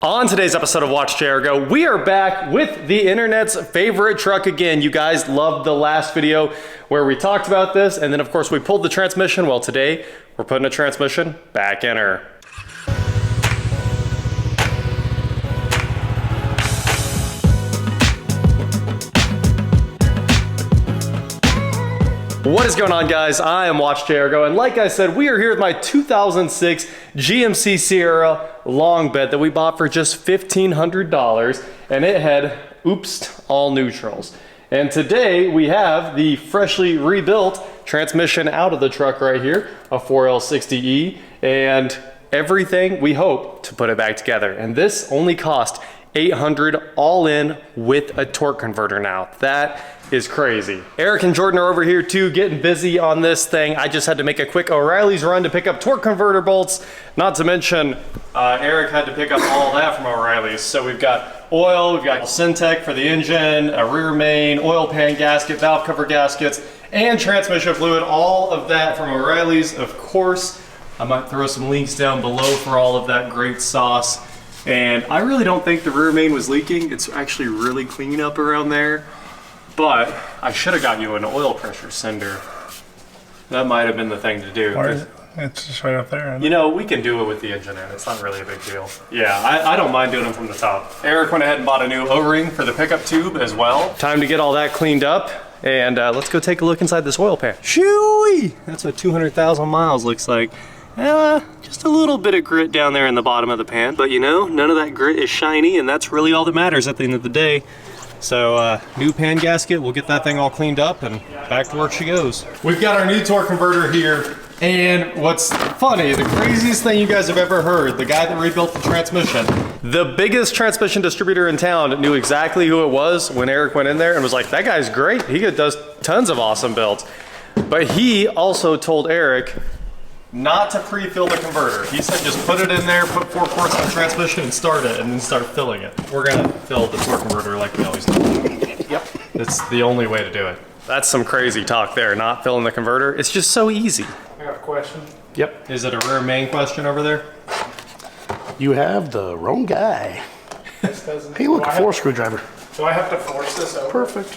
On today's episode of Watch Jericho, we are back with the internet's favorite truck again. You guys loved the last video where we talked about this, and then of course we pulled the transmission. Well, today we're putting a transmission back in her. What is going on, guys? I am Watch Jericho, and like I said, we are here with my 2006 GMC Sierra long bed that we bought for just $1,500, and it had, oops, all neutrals. And today we have the freshly rebuilt transmission out of the truck right here, a 4L60E, and everything we hope to put it back together. And this only cost $800 all in with a torque converter now. That is crazy. Eric and Jordan are over here too, getting busy on this thing. I just had to make a quick O'Reilly's run to pick up torque converter bolts. Not to mention, Eric had to pick up all that from O'Reilly's. So we've got oil, we've got Syntec for the engine, a rear main, oil pan gasket, valve cover gaskets, and transmission fluid. All of that from O'Reilly's, of course. I might throw some links down below for all of that great sauce. And I really don't think the rear main was leaking. It's actually really clean up around there. But I should have got you an oil pressure sender. That might have been the thing to do. Or is it? It's just right up there. You know, we can do it with the engine in. It's not really a big deal. Yeah, I don't mind doing them from the top. Eric went ahead and bought a new O-ring for the pickup tube as well. Time to get all that cleaned up. And let's go take a look inside this oil pan. Shoo-wee! That's what 200,000 miles looks like. Just a little bit of grit down there in the bottom of the pan. But you know, none of that grit is shiny, and that's really all that matters at the end of the day. So new pan gasket, we'll get that thing all cleaned up and back to work she goes. We've got our new torque converter here, and what's funny, the craziest thing you guys have ever heard, the guy that rebuilt the transmission, the biggest transmission distributor in town knew exactly who it was when Eric went in there and was like, that guy's great, he does tons of awesome builds. But he also told Eric not to pre-fill the converter. He said just put it in there, put 4 quarts in the transmission and start it, and then start filling it. We're gonna fill the torque converter like we always do. Yep. It's the only way to do it. That's some crazy talk there, not filling the converter. It's just so easy. I have a question. Yep. Is it a rear main question over there? You have the wrong guy. This doesn't. Hey, look, a 4 screwdriver. Do I have to force this over? Perfect.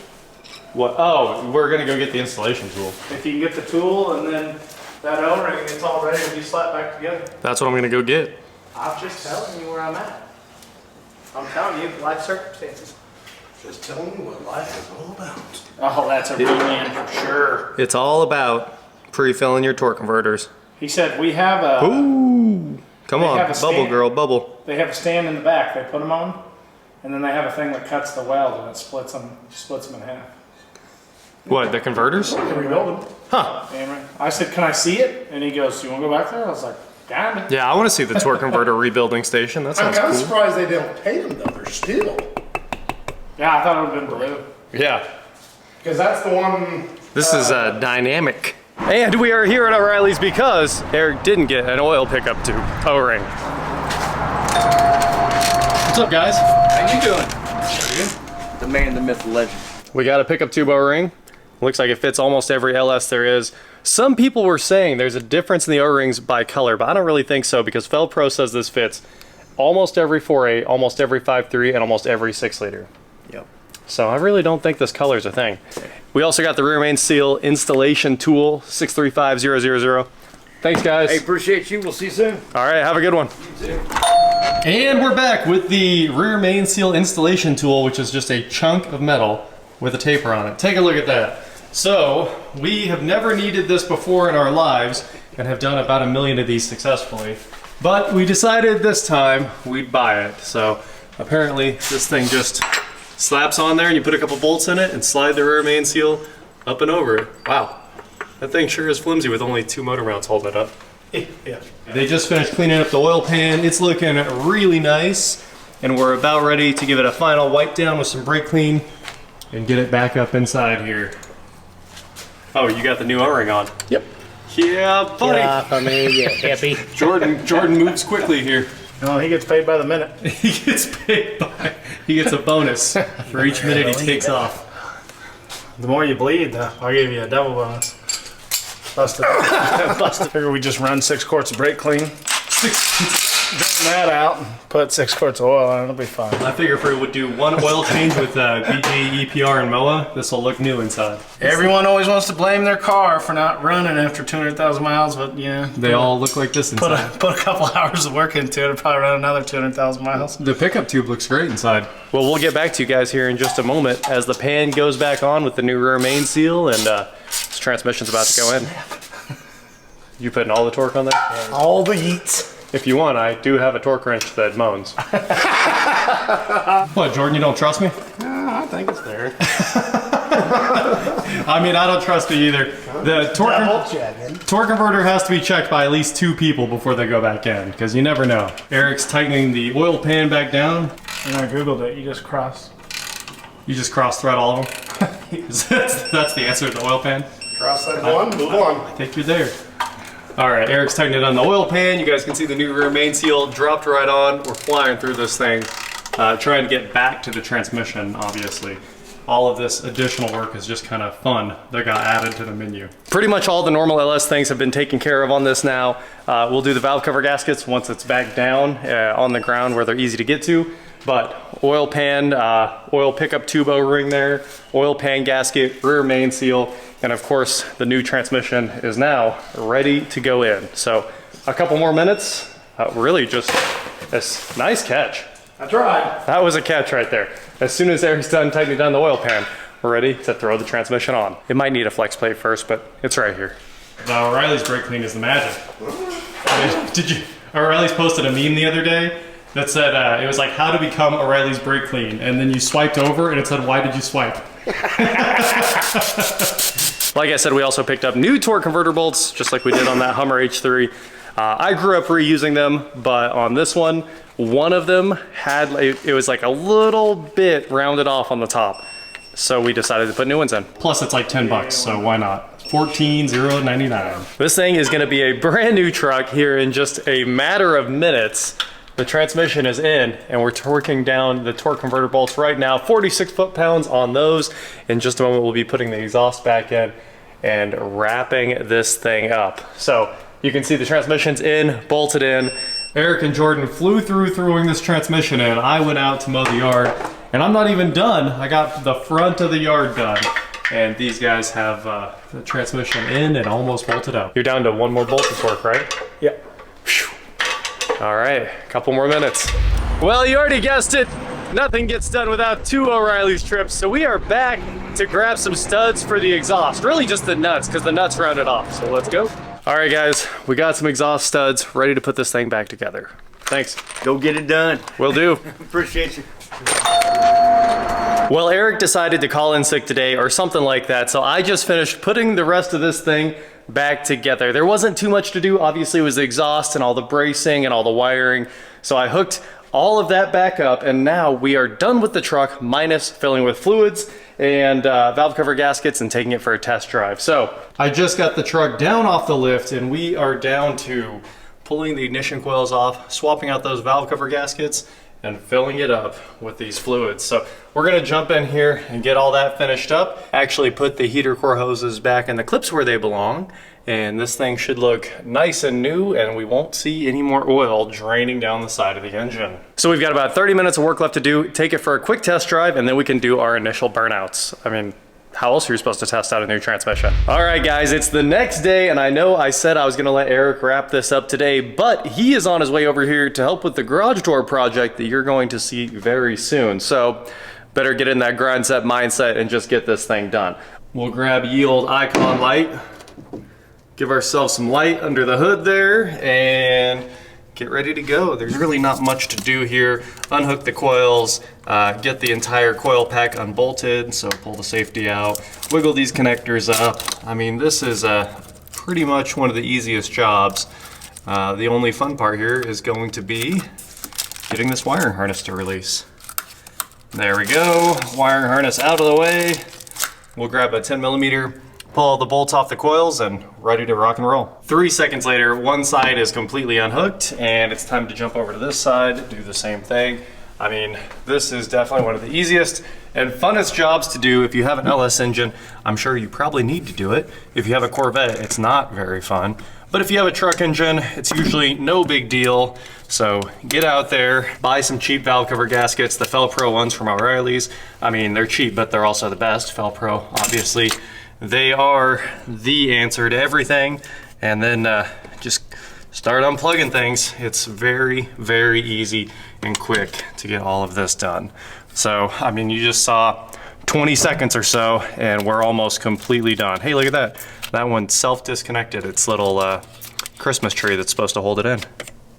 What? Oh, we're gonna go get the installation tool. If you can get the tool and then that O-ring, it's all ready to be slapped back together. That's what I'm gonna go get. I'm just telling you where I'm at. I'm telling you, life circumstances. Just telling you what life is all about. Oh, that's a real man for sure. It's all about pre-filling your torque converters. He said we have a. Ooh. Come They on, have a bubble stand. girl, bubble. They have a stand in the back. They put them on, and then they have a thing that cuts the weld and it splits them in half. What, the converters? Can rebuild them. Huh. Damn right. I said, can I see it? And he goes, you want to go back there? I was like, damn it. Yeah, I want to see the torque converter rebuilding station. That sounds I'm cool. surprised they don't paint them though. They're steel. Yeah, I thought it would have been blue. Yeah. Because that's the one. This is dynamic. And we are here at O'Reilly's because Eric didn't get an oil pickup tube O-ring. What's up, guys? How you doing? The man, the myth, the legend. We got a pickup tube O-ring. Looks like it fits almost every LS there is. Some people were saying there's a difference in the O-rings by color, but I don't really think so because Felpro says this fits almost every 4.8, almost every 5.3, and almost every 6 liter. Yep. So I really don't think this color's a thing. We also got the rear main seal installation tool, 635000. Thanks, guys. Hey, appreciate you. We'll see you soon. All right, have a good one. You too. And we're back with the rear main seal installation tool, which is just a chunk of metal with a taper on it. Take a look at that. So we have never needed this before in our lives and have done about 1 million of these successfully. But we decided this time we'd buy it. So apparently this thing just slaps on there and you put a couple bolts in it and slide the rear main seal up and over it. Wow, that thing sure is flimsy with only 2 motor mounts holding it up. Yeah. They just finished cleaning up the oil pan. It's looking really nice and we're about ready to give it a final wipe down with some brake clean and get it back up inside here. Oh, you got the new O-ring on. Yep. Yeah, buddy. Yeah, happy. Jordan moves quickly here. No, he gets paid by the minute. He gets a bonus for each minute he takes off. The more you bleed, I'll give you a double bonus. Busted. Busted. Figure we just run 6 quarts of brake clean. Drain that out and put 6 quarts of oil in it. It'll be fine. I figure if we would do one oil change with BG, EPR, and MOA, this will look new inside. Everyone always wants to blame their car for not running after 200,000 miles, but yeah. They all look like this inside. Put a couple hours of work into it, it'll probably run another 200,000 miles. The pickup tube looks great inside. Well, we'll get back to you guys here in just a moment as the pan goes back on with the new rear main seal and this transmission's about to go in. You putting all the torque on there? All the yeets. If you want, I do have a torque wrench that moans. What, Jordan, you don't trust me? I think it's there. I mean, I don't trust it either. The torque converter has to be checked by at least 2 people before they go back in, because you never know. Eric's tightening the oil pan back down. And I Googled it, you just cross thread all of them? That's the answer to the oil pan? Cross that one, move on. I think you're there. All right, Eric's tightening it on the oil pan. You guys can see the new rear main seal dropped right on. We're flying through this thing, trying to get back to the transmission, obviously. All of this additional work is just kind of fun that got added to the menu. Pretty much all the normal LS things have been taken care of on this now. We'll do the valve cover gaskets once it's back down on the ground where they're easy to get to. But oil pan, oil pickup tube O-ring there, oil pan gasket, rear main seal, and of course the new transmission is now ready to go in. So a couple more minutes, really just this nice catch. I tried. That was a catch right there. As soon as Eric's done tightening down the oil pan, we're ready to throw the transmission on. It might need a flex plate first, but it's right here. The O'Reilly's brake clean is the magic. I mean, O'Reilly's posted a meme the other day that said, it was like how to become O'Reilly's brake clean. And then you swiped over and it said, why did you swipe? Like I said, we also picked up new torque converter bolts, just like we did on that Hummer H3. I grew up reusing them, but on this one of them had, it was like a little bit rounded off on the top. So we decided to put new ones in. Plus it's like 10 bucks, so why not? $14,099. This thing is gonna be a brand new truck here in just a matter of minutes. The transmission is in and we're torquing down the torque converter bolts right now, 46 foot-pounds on those. In just a moment, we'll be putting the exhaust back in and wrapping this thing up. So you can see the transmission's in, bolted in. Eric and Jordan flew through throwing this transmission in. I went out to mow the yard and I'm not even done. I got the front of the yard done. And these guys have the transmission in and almost bolted up. You're down to one more bolt to torque, right? Yep. All right, a couple more minutes. Well, you already guessed it. Nothing gets done without 2 O'Reilly's trips. So we are back to grab some studs for the exhaust. Really just the nuts, because the nuts rounded off. So let's go. All right, guys, we got some exhaust studs ready to put this thing back together. Thanks. Go get it done. Will do. Appreciate you. Well, Eric decided to call in sick today or something like that. So I just finished putting the rest of this thing back together. There wasn't too much to do. Obviously, it was the exhaust and all the bracing and all the wiring. So I hooked all of that back up and now we are done with the truck minus filling with fluids and valve cover gaskets and taking it for a test drive. So I just got the truck down off the lift and we are down to pulling the ignition coils off, swapping out those valve cover gaskets and filling it up with these fluids. So we're gonna jump in here and get all that finished up. Actually put the heater core hoses back in the clips where they belong. And this thing should look nice and new and we won't see any more oil draining down the side of the engine. So we've got about 30 minutes of work left to do. Take it for a quick test drive and then we can do our initial burnouts. I mean, how else are you supposed to test out a new transmission? All right, guys, it's the next day, and I know I said I was gonna let Eric wrap this up today, but he is on his way over here to help with the garage door project that you're going to see very soon. So better get in that grind set mindset and just get this thing done. We'll grab ye old icon light, give ourselves some light under the hood there, and get ready to go. There's really not much to do here. Unhook the coils, get the entire coil pack unbolted, so pull the safety out, wiggle these connectors up. I mean, this is pretty much one of the easiest jobs. The only fun part here is going to be getting this wiring harness to release. There we go, wiring harness out of the way. We'll grab a 10mm, pull all the bolts off the coils and ready to rock and roll. 3 seconds later, one side is completely unhooked and it's time to jump over to this side, do the same thing. I mean, this is definitely one of the easiest and funnest jobs to do. If you have an LS engine, I'm sure you probably need to do it. If you have a Corvette, it's not very fun. But if you have a truck engine, it's usually no big deal. So get out there, buy some cheap valve cover gaskets, the Felpro ones from O'Reilly's. I mean, they're cheap, but they're also the best. Felpro, obviously, they are the answer to everything. And then just start unplugging things. It's very, very easy and quick to get all of this done. So, I mean, you just saw 20 seconds or so, and we're almost completely done. Hey, look at that. That one self-disconnected its little Christmas tree that's supposed to hold it in.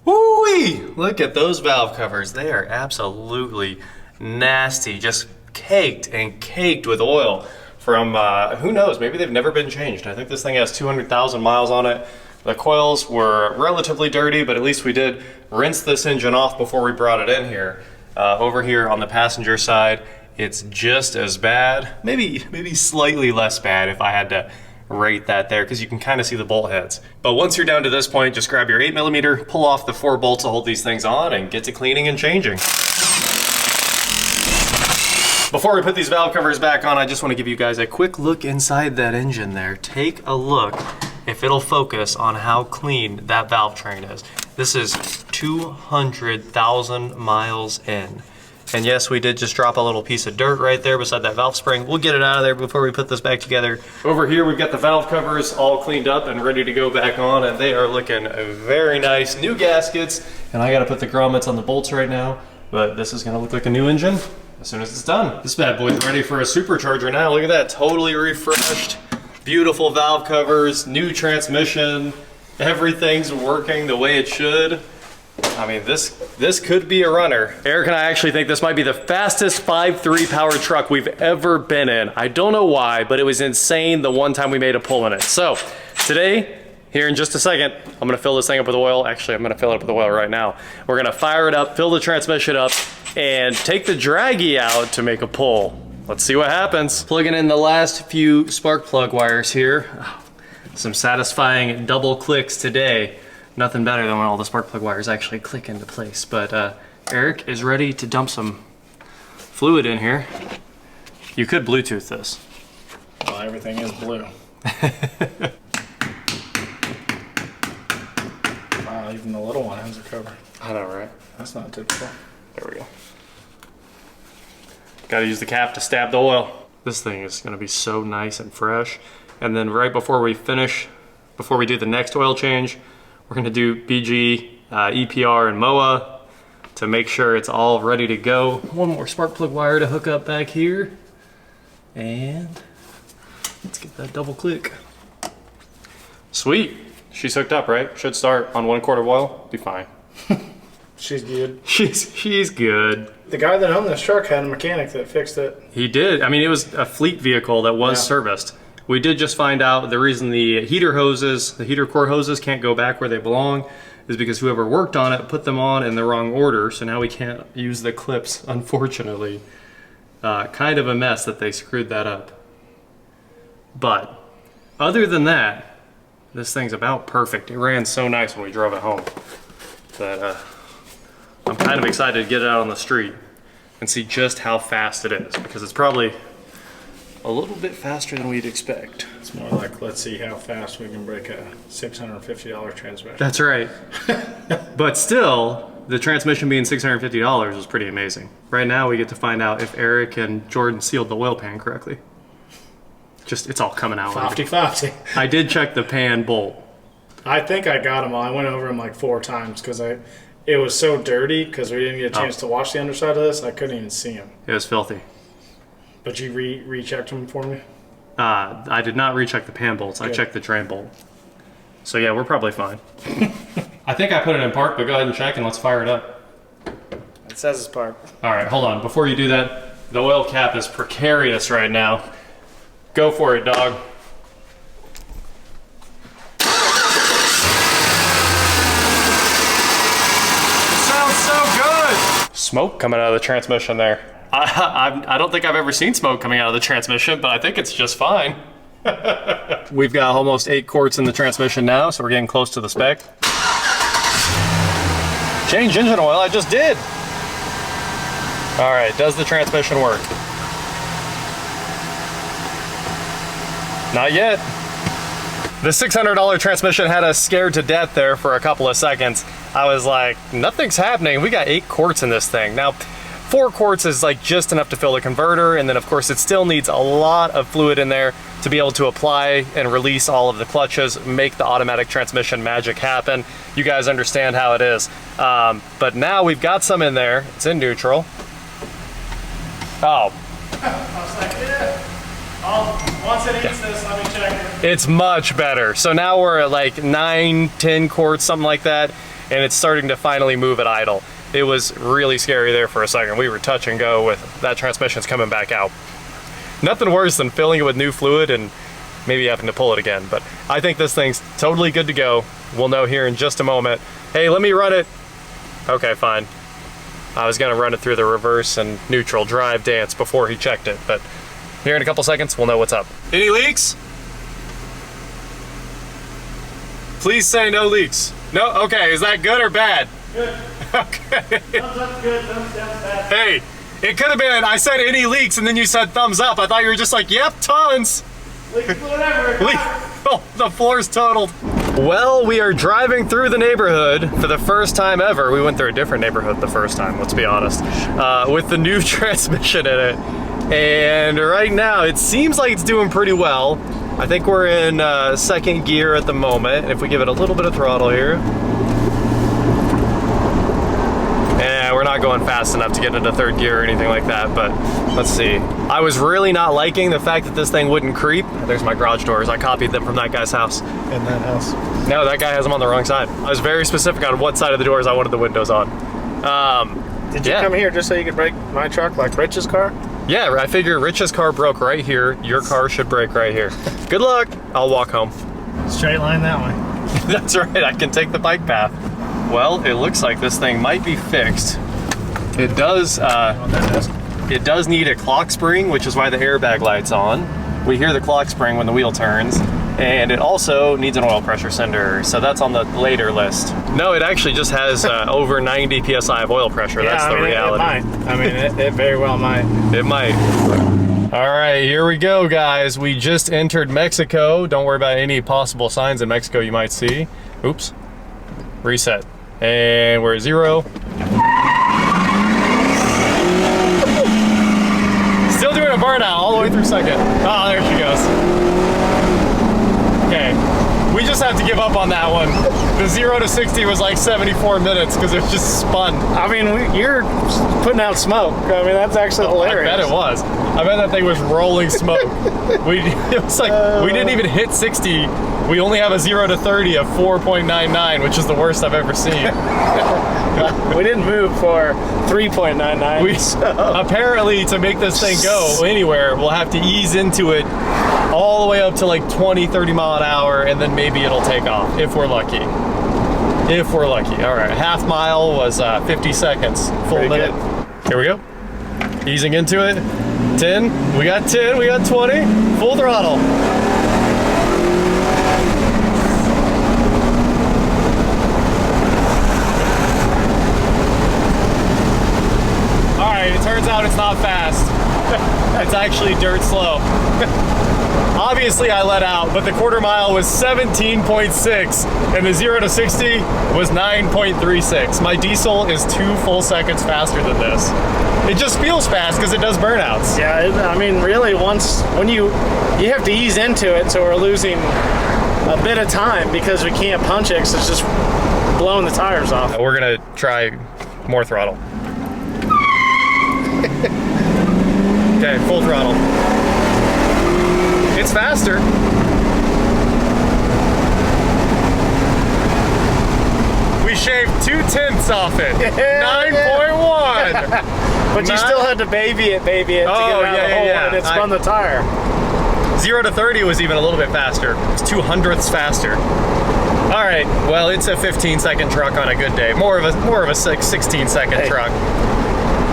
Woo-wee! Look at those valve covers. They are absolutely nasty, just caked and caked with oil from, who knows, maybe they've never been changed. I think this thing has 200,000 miles on it. The coils were relatively dirty, but at least we did rinse this engine off before we brought it in here. Over here on the passenger side, it's just as bad, maybe slightly less bad if I had to rate that there, because you can kind of see the bolt heads. But once you're down to this point, just grab your 8mm, pull off the 4 bolts to hold these things on, and get to cleaning and changing. Before we put these valve covers back on, I just want to give you guys a quick look inside that engine there. Take a look if it'll focus on how clean that valve train is. This is 200,000 miles in. And yes, we did just drop a little piece of dirt right there beside that valve spring. We'll get it out of there before we put this back together. Over here, we've got the valve covers all cleaned up and ready to go back on, and they are looking very nice. New gaskets, and I gotta put the grommets on the bolts right now, but this is gonna look like a new engine as soon as it's done. This bad boy's ready for a supercharger now. Look at that, totally refreshed. Beautiful valve covers, new transmission. Everything's working the way it should. I mean, this could be a runner. Eric and I actually think this might be the fastest 5.3 powered truck we've ever been in. I don't know why, but it was insane the one time we made a pull in it. So today, here in just a second, I'm gonna fill this thing up with oil. Actually, I'm gonna fill it up with oil right now. We're gonna fire it up, fill the transmission up, and take the draggy out to make a pull. Let's see what happens. Plugging in the last few spark plug wires here. Some satisfying double clicks today. Nothing better than when all the spark plug wires actually click into place. But Eric is ready to dump some fluid in here. You could Bluetooth this. Well, everything is blue. Wow, even the little one has a cover. I know, right? That's not typical. There we go. Gotta use the cap to stab the oil. This thing is gonna be so nice and fresh. And then right before we finish, before we do the next oil change, we're gonna do BG, EPR, and MOA to make sure it's all ready to go. One more spark plug wire to hook up back here. And let's get that double click. Sweet, she's hooked up, right? Should start on 1 quart of oil, be fine. She's good. She's good. The guy that owned this truck had a mechanic that fixed it. He did. I mean, it was a fleet vehicle that was serviced. We did just find out the reason the heater hoses, the heater core hoses can't go back where they belong is because whoever worked on it put them on in the wrong order. So now we can't use the clips, unfortunately. Kind of a mess that they screwed that up. But other than that, this thing's about perfect. It ran so nice when we drove it home that I'm kind of excited to get it out on the street and see just how fast it is, because it's probably a little bit faster than we'd expect. It's more like, let's see how fast we can break a $650 transmission. That's right. But still, the transmission being $650 is pretty amazing. Right now we get to find out if Eric and Jordan sealed the oil pan correctly. Just, it's all coming out. 50-50. I did check the pan bolt. I think I got them all. I went over them like 4 times because it was so dirty because we didn't get a chance to wash the underside of this. I couldn't even see them. It was filthy. But you rechecked them for me? I did not recheck the pan bolts. I checked the drain bolt. So yeah, we're probably fine. I think I put it in park, but go ahead and check and let's fire it up. It says it's parked. All right, hold on. Before you do that, the oil cap is precarious right now. Go for it, dog. It sounds so good. Smoke coming out of the transmission there. I don't think I've ever seen smoke coming out of the transmission, but I think it's just fine. We've got almost 8 quarts in the transmission now, so we're getting close to the spec. Change engine oil, I just did. All right, does the transmission work? Not yet. The $600 transmission had us scared to death there for a couple of seconds. I was like, nothing's happening. We got 8 quarts in this thing. Now, 4 quarts is like just enough to fill the converter, and then of course it still needs a lot of fluid in there to be able to apply and release all of the clutches, make the automatic transmission magic happen. You guys understand how it is. But now we've got some in there. It's in neutral. Oh. I was like, yeah. Once it eats this, let me check it. It's much better. So now we're at like 9, 10 quarts, something like that, and it's starting to finally move at idle. It was really scary there for a second. We were touch and go with that transmission's coming back out. Nothing worse than filling it with new fluid and maybe having to pull it again. But I think this thing's totally good to go. We'll know here in just a moment. Hey, let me run it. Okay, fine. I was gonna run it through the reverse and neutral drive dance before he checked it, but here in a couple seconds, we'll know what's up. Any leaks? Please say no leaks. No? Okay, is that good or bad? Good. Okay. Thumbs up good, thumbs down bad. Hey, it could have been, I said any leaks and then you said thumbs up. I thought you were just like, yep, tons. Whatever. Oh, the floor's totaled. Well, we are driving through the neighborhood for the first time ever. We went through a different neighborhood the first time, let's be honest, with the new transmission in it. And right now, it seems like it's doing pretty well. I think we're in second gear at the moment. If we give it a little bit of throttle here. We're not going fast enough to get into third gear or anything like that, but let's see. I was really not liking the fact that this thing wouldn't creep. There's my garage doors. I copied them from that guy's house. In that house. No, that guy has them on the wrong side. I was very specific on what side of the doors I wanted the windows on. Did you come here just so you could break my truck like Rich's car? Yeah, I figure Rich's car broke right here. Your car should break right here. Good luck. I'll walk home. Straight line that way. That's right, I can take the bike path. Well, it looks like this thing might be fixed. It does need a clock spring, which is why the airbag light's on. We hear the clock spring when the wheel turns. And it also needs an oil pressure sender, so that's on the later list. No, it actually just has over 90 PSI of oil pressure. Yeah, that's the reality. It might. I mean, it very well might. It might. All right, here we go, guys. We just entered Mexico. Don't worry about any possible signs in Mexico you might see. Oops. Reset. And we're at 0. Still doing a burnout all the way through second. Oh, there she goes. Okay, we just have to give up on that one. The 0 to 60 was like 74 minutes because it just spun. I mean, you're putting out smoke. I mean, that's actually hilarious. I bet it was. I bet that thing was rolling smoke. It was like, we didn't even hit 60. We only have a 0 to 30 of 4.99, which is the worst I've ever seen. We didn't move for 3.99. Apparently, to make this thing go anywhere, we'll have to ease into it all the way up to like 20, 30 mile an hour, and then maybe it'll take off, if we're lucky. If we're lucky. All right, half mile was 50 seconds, full Pretty minute. good. Here we go. Easing into it. 10, we got 10, we got 20, full throttle. All right, it turns out it's not fast. It's actually dirt slow. Obviously I let out, but the quarter mile was 17.6 and the 0 to 60 was 9.36. My diesel is 2 full seconds faster than this. It just feels fast because it does burnouts. Yeah, I mean, really, when you have to ease into it, so we're losing a bit of time because we can't punch it because it's just blowing the tires off. We're gonna try more throttle. Okay, full throttle. It's faster. We shaved 2/10 off it. 9.1. But you still had to baby it to get it out of the hole, and it spun the tire. 0 to 30 was even a little bit faster. It's 2/100ths faster. All right, well, it's a 15-second truck on a good day. More of a 16-second truck.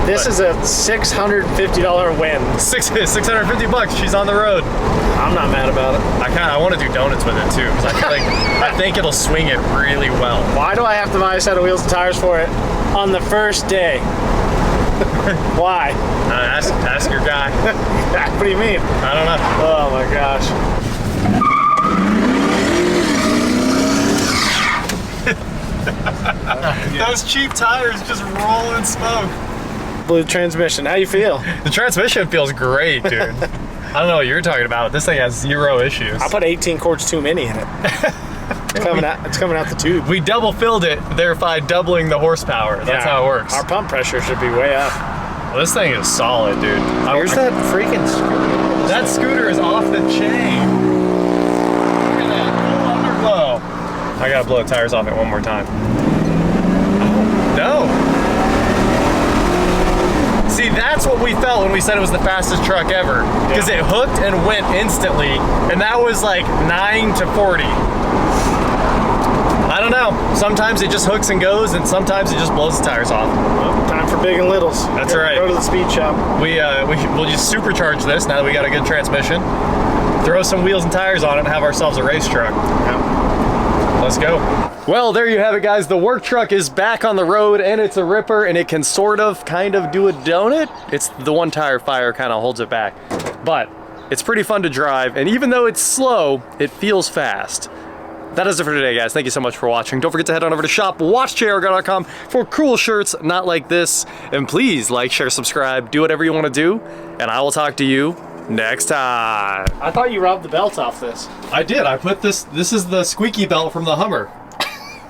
This is a $650 win. 650 bucks. She's on the road. I'm not mad about it. I want to do donuts with it too, because I think it'll swing it really well. Why do I have to buy a set of wheels and tires for it on the first day? Why? Ask your guy. What do you mean? I don't know. Oh my gosh. Those cheap tires just rolling smoke. Blue transmission. How you feel? The transmission feels great, dude. I don't know what you're talking about. This thing has 0 issues. I put 18 quarts too many in it. It's coming out the tube. We double filled it, thereby doubling the horsepower. That's how it works. Our pump pressure should be way up. Well, this thing is solid, dude. Here's that freaking scooter. That scooter is off the chain. Look at that full underglow. I gotta blow the tires off it one more time. Oh, no. See, that's what we felt when we said it was the fastest truck ever. Because it hooked and went instantly, and that was like 9 to 40. I don't know. Sometimes it just hooks and goes, and sometimes it just blows the tires off. Well, time for big and littles. That's right. Go to the speed shop. We'll just supercharge this now that we got a good transmission. Throw some wheels and tires on it and have ourselves a race truck. Yeah. Let's go. Well, there you have it, guys. The work truck is back on the road, and it's a ripper, and it can kind of do a donut. It's the one tire fire kind of holds it back. But it's pretty fun to drive, and even though it's slow, it feels fast. That is it for today, guys. Thank you so much for watching. Don't forget to head on over to shop.watchjrgo.com for cool shirts not like this. And please like, share, subscribe, do whatever you want to do, and I will talk to you next time. I thought you robbed the belt off this. I did. I put this is the squeaky belt from the Hummer.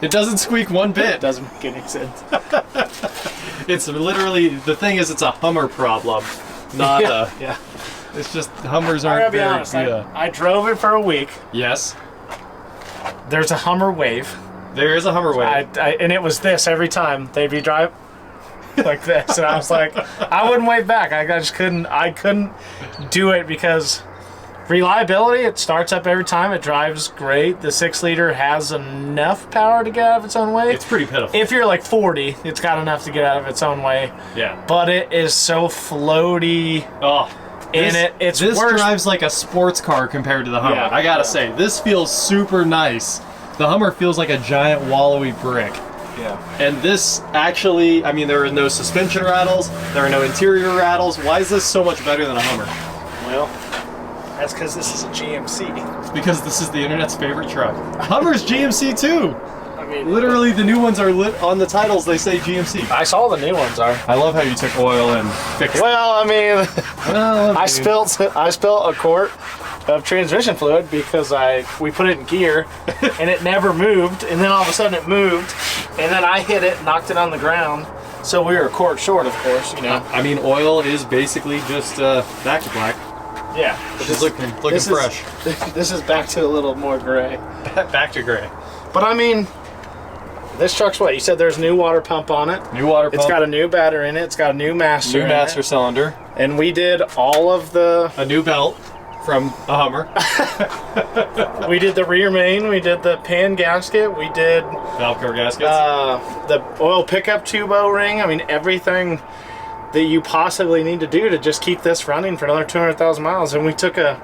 It doesn't squeak one bit. It doesn't make any sense. It's literally, the thing is, it's a Hummer problem, not yeah. It's just Hummers I aren't gotta be very honest, good. I drove it for a week. Yes. There's a Hummer Wave. There is a Hummer Wave. And it was this every time. They'd be driving like this, and I was like, I wouldn't wave back. I just couldn't. I couldn't do it because reliability. It starts up every time. It drives great. The 6-liter has enough power to get out of its own way. It's pretty pitiful. If you're like 40, it's got enough to get out of its own way. Yeah. But it is so floaty. Oh. It's this worse. drives like a sports car compared to the Hummer. Yeah, I gotta say, this feels super nice. The Hummer feels like a giant wallowy brick. Yeah. And this actually, I mean, there are no suspension rattles, there are no interior rattles. Why is this so much better than a Hummer? Well, that's because this is a GMC. It's because this is the internet's favorite truck. Hummer's GMC too. I mean, Literally, the new ones are lit on the titles. They say GMC. I saw the new ones are. I love how you took oil and fixed. Well, I mean, Well, I spilled a quart of transmission fluid because we put it in gear and it never moved, and then all of a sudden it moved, and then I hit it, knocked it on the ground. So we were a quart short, of course, you know. I mean, oil is basically just back to black. Yeah, It's looking fresh. This is back to a little more gray. Back to gray. But I mean, this truck's what? You said there's new water pump on it. New water pump. It's got a new battery in it. It's got a new master. New master cylinder. And we did all of A new belt from a Hummer. we did the rear main. We did the pan gasket. We did Valve cover gaskets. the oil pickup tube O-ring. I mean, everything that you possibly need to do to just keep this running for another 200,000 miles. And we took a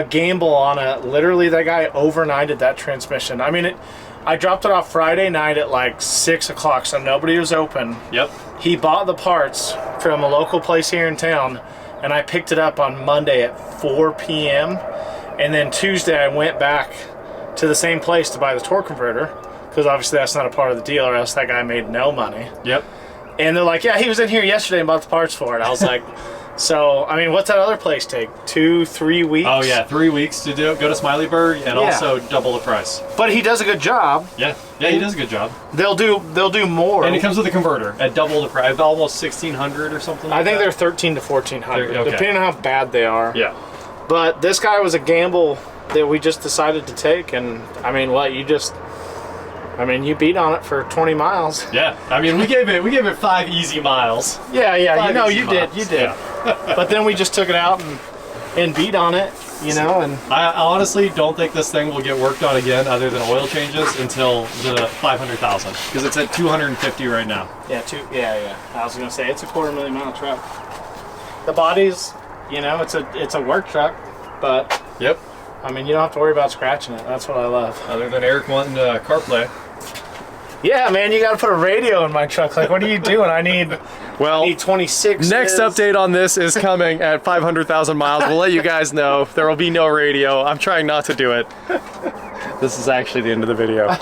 gamble on it. Literally, that guy overnighted that transmission. I mean, I dropped it off Friday night at like 6 o'clock, so nobody was open. Yep. He bought the parts from a local place here in town, and I picked it up on Monday at 4 p.m. And then Tuesday I went back to the same place to buy the torque converter, because obviously that's not a part of the deal, or else that guy made no money. Yep. And they're like, yeah, he was in here yesterday and bought the parts for it. I was like, so, I mean, what's that other place take? 2-3 weeks? Oh yeah, 3 weeks to do it. Go to Smileyburg and also double the price. But he does a good job. Yeah, he does a good job. They'll do more. And it comes with a converter at double the price, almost 1,600 or something. I think that. they're 1,300 to 1,400, Okay. depending on how bad they are. Yeah. But this guy was a gamble that we just decided to take, and I mean, you beat on it for 20 miles. Yeah, I mean, we gave it 5 easy miles. Yeah, you know, you did. Yeah. But then we just took it out and beat on it, you know, and I honestly don't think this thing will get worked on again, other than oil changes, until the 500,000, because it's at 250 right now. yeah. I was gonna say it's a 250,000 mile truck. The body's, you know, it's a work truck, but Yep. I mean, you don't have to worry about scratching it. That's what I love. Other than Eric wanting CarPlay. Yeah, man, you got to put a radio in my truck. Like, what are you doing? I need 26. Next update on this is coming at 500,000 miles. We'll let you guys know. There will be no radio. I'm trying not to do it. This is actually the end of the video.